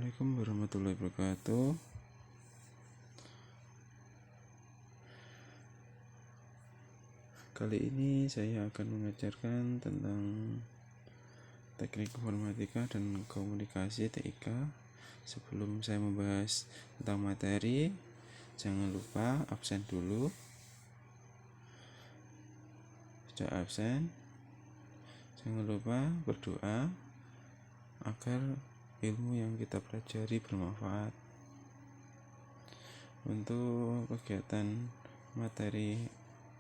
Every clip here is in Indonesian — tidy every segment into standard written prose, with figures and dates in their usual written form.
Assalamualaikum warahmatullahi wabarakatuh. Kali ini saya akan mengajarkan tentang teknik informatika dan komunikasi TIK. Sebelum saya membahas tentang materi, jangan lupa absen dulu. Sejak absen, jangan lupa berdoa agar ilmu yang kita pelajari bermanfaat. Untuk kegiatan materi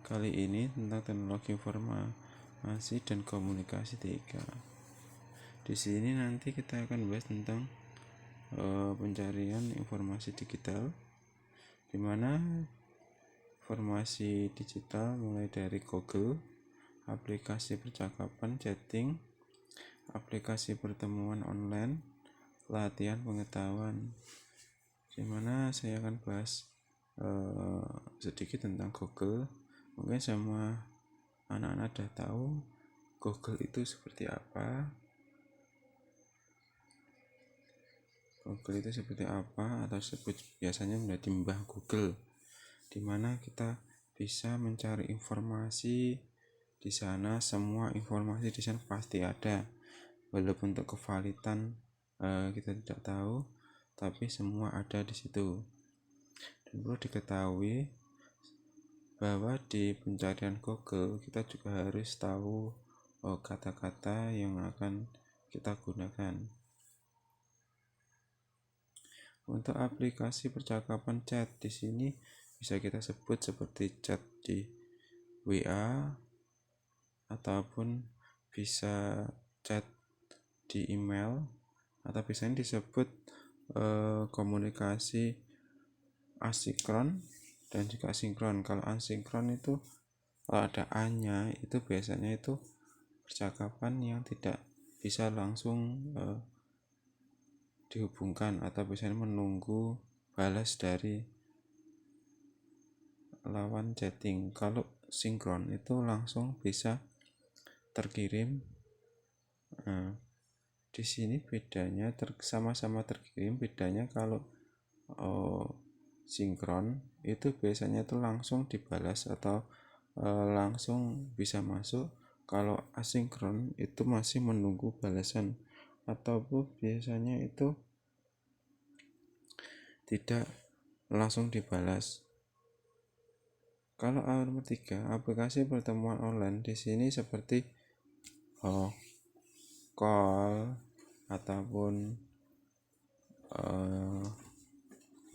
kali ini tentang teknologi informasi dan komunikasi TIK. Di sini nanti kita akan bahas tentang pencarian informasi digital, di mana informasi digital mulai dari Google, aplikasi percakapan chatting, aplikasi pertemuan online, latihan pengetahuan, di mana saya akan bahas sedikit tentang Google. Mungkin semua anak-anak sudah tahu Google itu seperti apa. Google itu seperti apa, atau disebut biasanya menjadi Mbah Google, di mana kita bisa mencari informasi di sana. Semua informasi di sana pasti ada, walaupun untuk kevalitan kita tidak tahu, tapi semua ada di situ. Dan perlu diketahui bahwa di pencarian Google kita juga harus tahu kata-kata yang akan kita gunakan. Untuk aplikasi percakapan chat di sini bisa kita sebut seperti chat di WA, ataupun bisa chat di email, atau biasanya disebut komunikasi asinkron dan juga sinkron. Kalau asinkron itu kalau ada A-nya itu biasanya itu percakapan yang tidak bisa langsung dihubungkan, atau biasanya menunggu balas dari lawan chatting. Kalau sinkron itu langsung bisa terkirim. Di sini bedanya sama-sama terkirim, bedanya kalau sinkron itu biasanya itu langsung dibalas atau langsung bisa masuk. Kalau asinkron itu masih menunggu balasan, ataupun biasanya itu tidak langsung dibalas. Kalau nomor 3, aplikasi pertemuan online di sini seperti call ataupun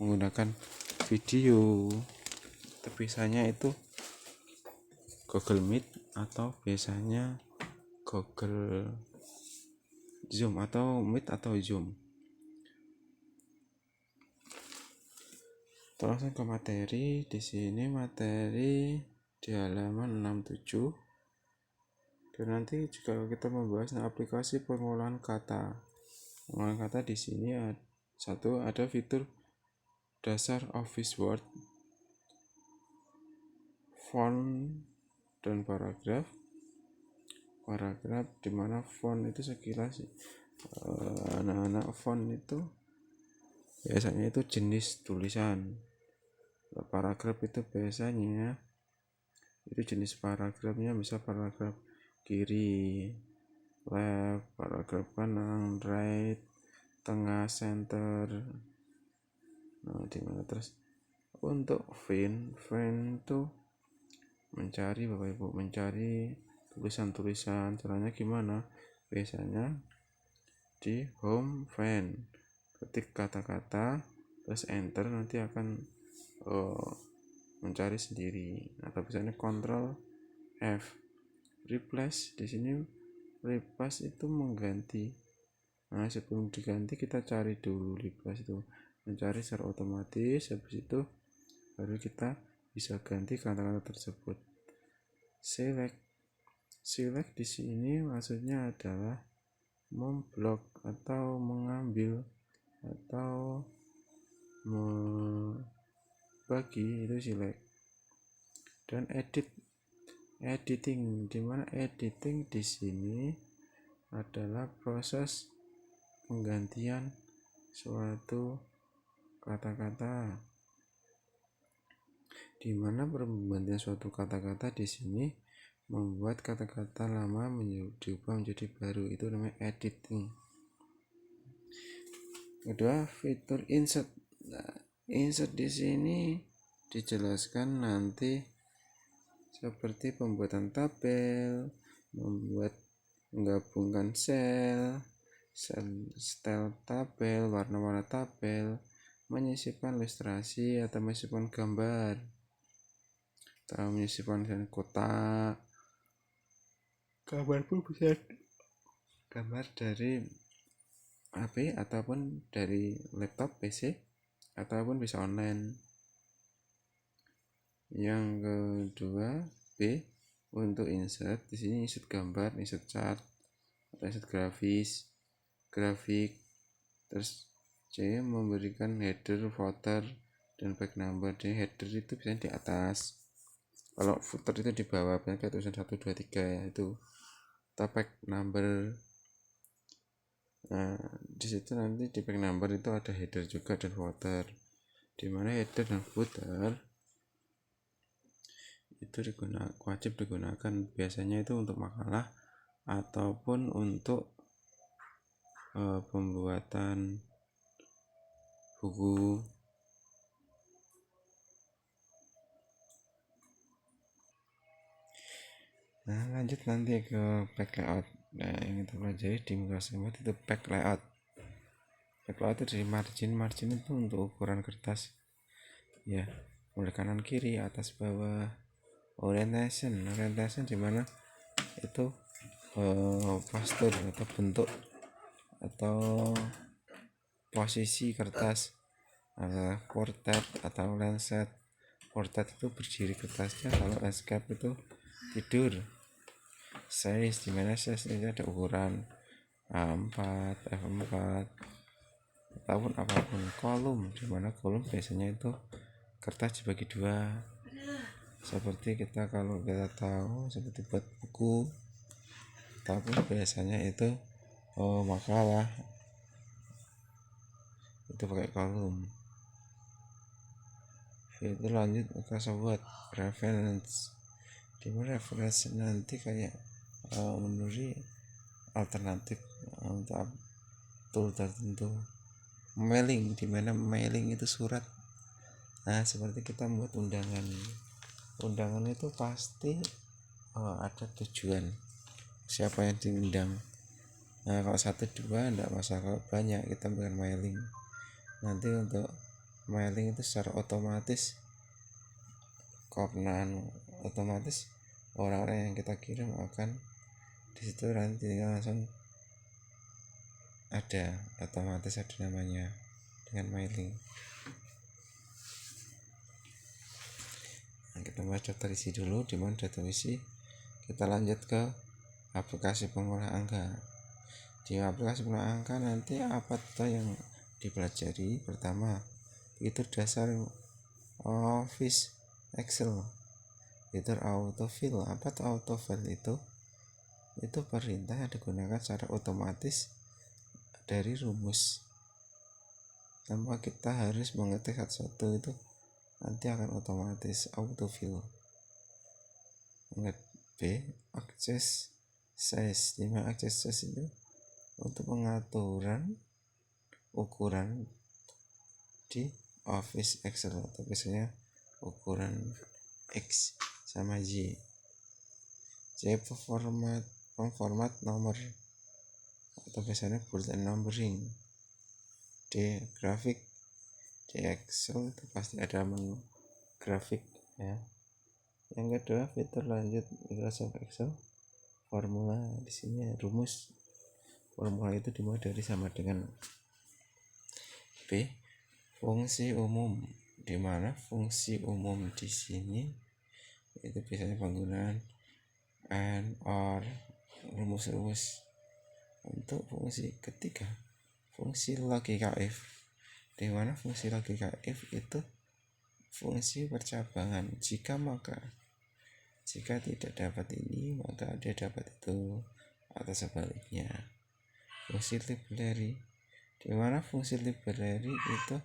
menggunakan video. Biasanya itu Google Meet atau biasanya Google Zoom atau Meet atau Zoom. Langsung ke materi. Di sini materi di halaman 67. Dan nanti juga kita membahas aplikasi pengolahan kata. Pengolahan kata di sini ada fitur dasar Office Word, font dan paragraf. Di mana font itu sekilas anak-anak font itu biasanya itu jenis tulisan. Paragraf itu biasanya itu jenis paragrafnya, bisa paragraf kiri, left, paragraf kanan, right, tengah, center. Dimana terus untuk font itu mencari Bapak Ibu, mencari tulisan-tulisan. Caranya gimana? Biasanya di home font, ketik kata-kata terus enter, nanti akan mencari sendiri. Atau biasanya Ctrl F. Replace di sini, replace itu mengganti. Sebelum diganti kita cari dulu. Replace itu mencari secara otomatis, habis itu baru kita bisa ganti kata-kata tersebut. Select di sini maksudnya adalah memblok atau mengambil atau membagi, itu select. Dan editing, di mana editing di sini adalah proses penggantian suatu kata-kata, di mana pembantian suatu kata-kata di sini membuat kata-kata lama diubah menjadi baru, itu namanya editing. Kedua, fitur insert. Nah, insert di sini dijelaskan nanti seperti pembuatan tabel, menggabungkan sel, style tabel, warna-warna tabel, menyisipkan ilustrasi atau menyisipkan gambar, atau menyisipkan kotak. Gambar pun bisa gambar dari HP ataupun dari laptop PC ataupun bisa online. Yang kedua, B, untuk insert di sini insert gambar, insert chart, atau insert grafik. Terus C, memberikan header, footer, dan back number. Di header itu biasanya di atas, kalau footer itu di bawah, kayak tulisan 1, 2, 3 ya, itu. Atau back number. Nah, di situ nanti di back number itu ada header juga dan footer, dimana header dan footer itu wajib digunakan biasanya itu untuk makalah ataupun untuk pembuatan buku. Nah, lanjut nanti ke back layout. Nah, yang kita pelajari di Microsoft itu back layout. Back layout itu dari margin itu untuk ukuran kertas ya, mulai kanan kiri, atas bawah. Orientation dimana itu postur atau bentuk atau posisi kertas. Portrait atau lancet. Portrait itu berdiri kertasnya, kalau landscape itu tidur. Size, dimana size ini ada ukuran A4, F4 ataupun apapun. Kolom, dimana kolom biasanya itu kertas dibagi dua, seperti kalau kita tahu seperti buat buku, tapi biasanya itu makalah itu pakai kolom. Itu lanjut Microsoft Word reference, dimana reference nanti kayak menurut alternatif untuk tool tertentu. Mailing, dimana mailing itu surat. Nah, seperti kita membuat undangan itu pasti ada tujuan siapa yang diundang. Nah, kalau 1, 2 enggak masalah, kalau banyak kita bukan mailing. Nanti untuk mailing itu secara otomatis otomatis orang-orang yang kita kirim akan di situ nanti langsung ada otomatis ada namanya dengan mailing. Nah, kita bahas daftar isi dulu. Dimana daftar isi kita lanjut ke aplikasi pengolah angka. Di aplikasi pengolah angka nanti apa tuh yang dipelajari? Pertama, fitur dasar Office Excel, fitur autofill. Apa tuh autofill itu? Itu perintah yang digunakan secara otomatis dari rumus tanpa kita harus mengetik satu-satu, itu nanti akan otomatis autofill. B, access size. Dimana access size itu untuk pengaturan ukuran di Office Excel, atau biasanya ukuran X sama Y. C, format nomor atau biasanya bulletin numbering. D, grafik. Di Excel itu pasti ada menu grafik ya. Yang kedua, fitur lanjut Microsoft Excel formula. Di sini rumus formula itu dimulai dari sama dengan. B, fungsi umum, di mana fungsi umum di sini itu biasanya penggunaan and, or, rumus-rumus. Untuk fungsi ketiga, fungsi logika if, di mana fungsi logika if itu fungsi percabangan. Jika tidak dapat ini maka dia dapat itu, atau sebaliknya. Fungsi library, di mana fungsi library itu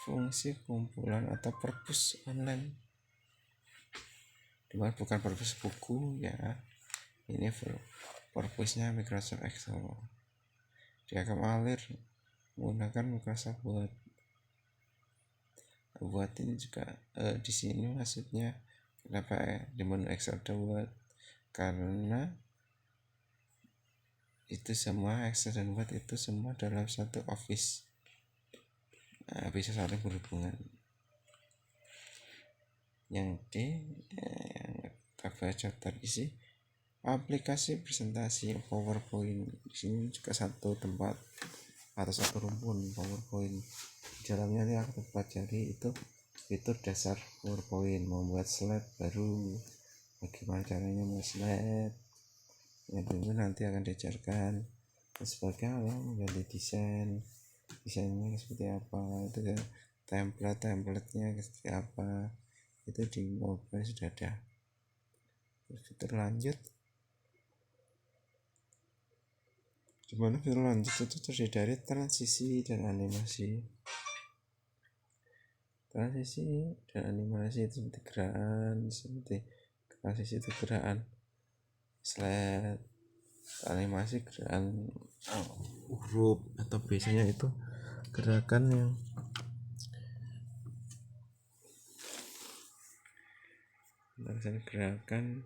fungsi kumpulan atau perpus online, di mana bukan perpus buku ya, ini perpusnya Microsoft Excel. Dia akan mengalir menggunakan Microsoft Word. Word ini juga di sini maksudnya kenapa di menu Excel ada Word, karena itu semua Excel dan Word itu semua dalam satu office, bisa saling berhubungan. Yang kita baca terisi aplikasi presentasi PowerPoint. Di sini juga satu tempat atau satu rumpun PowerPoint. Di dalamnya ini aku pelajari itu dasar PowerPoint, membuat slide baru, bagaimana caranya membuat slide, yang tentu nanti akan diajarkan sebagai mengganti desainnya seperti apa, itu kan template-nya seperti apa, itu di mobile sudah ada. Terus lanjut, dimana fitur lanjut itu terdiri dari transisi dan animasi. Transisi dan animasi itu seperti gerakan, seperti transisi itu gerakan slide, animasi gerakan huruf, atau biasanya itu gerakan yang gerakan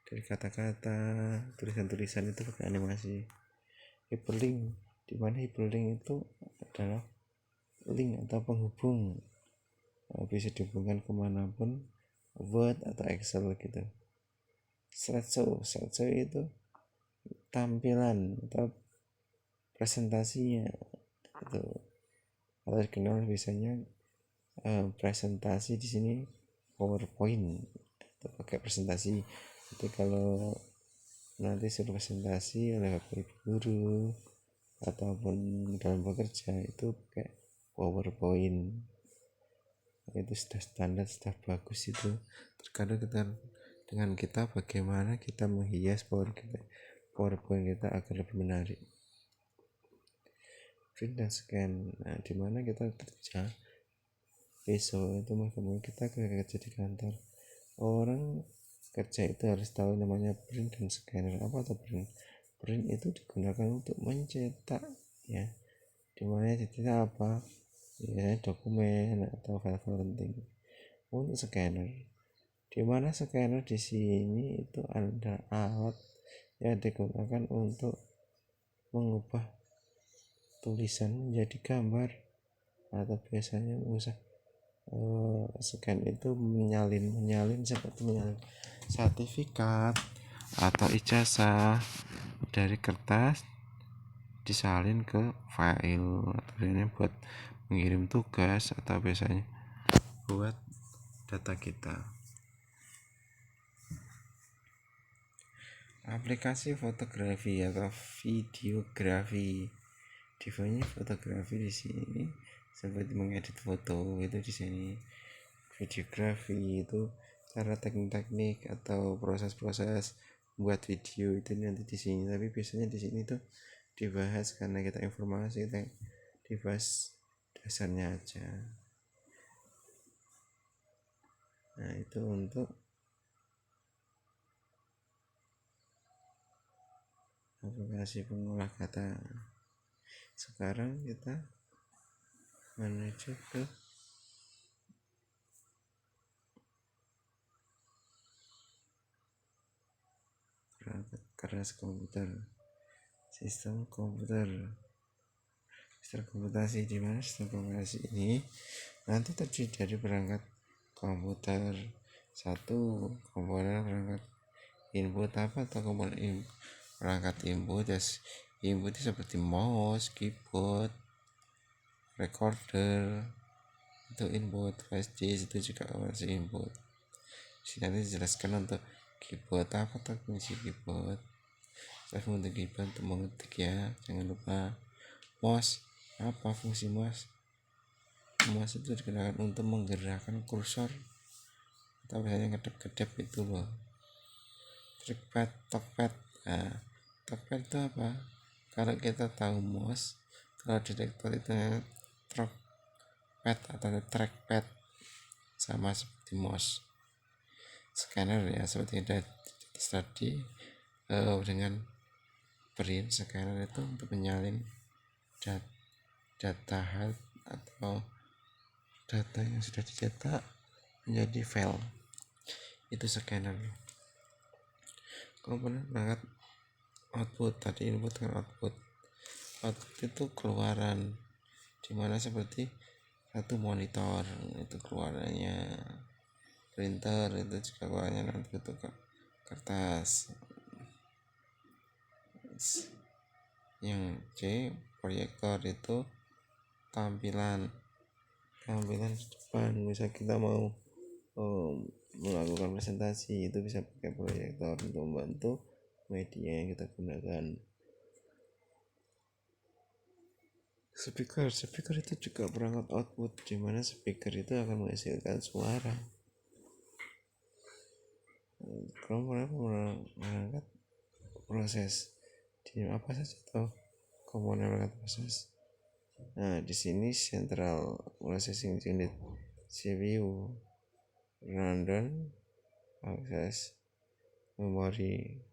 dari kata-kata, tulisan-tulisan itu pakai animasi. Hyperlink, di mana hyperlink itu adalah link atau penghubung, bisa dihubungkan kemanapun, Word atau Excel gitu. Slideshow itu tampilan atau presentasinya itu, kalau dikenal biasanya presentasi di sini PowerPoint atau pakai presentasi. Itu kalau nanti suruh presentasi oleh bapak ibu guru ataupun dalam bekerja itu pakai PowerPoint. Itu sudah standar, sudah bagus. Itu terkadang dengan kita bagaimana kita menghias PowerPoint kita agar lebih menarik. Print dan scan, nah dimana kita kerja besok itu mungkin kita kerja di kantor, orang kerja itu harus tahu namanya print dan scanner. Apa itu print itu digunakan untuk mencetak ya, dimana cetak apa ya, dokumen atau file-file penting. Untuk scanner, dimana scanner di sini itu ada alat yang digunakan untuk mengubah tulisan menjadi gambar, atau biasanya scan itu menyalin seperti menyalin sertifikat atau ijazah dari kertas disalin ke file, atau ini buat mengirim tugas atau biasanya buat data kita. Aplikasi fotografi atau videografi, definisi fotografi di sini seperti mengedit foto, itu di sini. Videografi itu cara teknik-teknik atau proses-proses buat video, itu nanti di sini. Tapi biasanya di sini tuh dibahas karena kita informasi, kita dibahas dasarnya aja. Nah, itu untuk aplikasi pengolah kata. Sekarang kita menuju ke perangkat keras komputer, sistem komputasi, di mana sistem komputasi ini nanti terdiri dari perangkat komputer. Satu, komponen perangkat input apa atau komponen perangkat input ya, input itu seperti mouse, keyboard, recorder, itu input. Flash disk itu juga masih input. Sini nanti dijelaskan untuk keyboard apa atau fungsi keyboard. Saya untuk keyboard untuk mengetik ya, jangan lupa. Mouse, apa fungsi mouse? Mouse itu digunakan untuk menggerakkan kursor atau biasanya ngedep-ngedep itu loh. Trackpad, talkpad. Nah, talkpad itu apa? Kalau kita tahu mouse Kalau detektor itu trackpad atau trackpad, sama seperti mouse. Scanner ya seperti tadi, dengan print scanner itu untuk menyalin data hard atau data yang sudah dicetak menjadi file, itu scanner. Komponen perangkat output, tadi input dengan output itu keluaran, dimana seperti satu monitor itu keluarannya, printer itu juga keluarannya nanti itu kertas. Yang C, proyektor itu tampilan di depan. Misal kita mau melakukan presentasi, itu bisa pakai proyektor untuk membantu media yang kita gunakan. Speaker itu juga perangkat output, di mana speaker itu akan menghasilkan suara. Komponen perangkat proses, di apa saja tuh komponen perangkat proses. Nah, di sini Central Processing Unit, CPU, random access memory,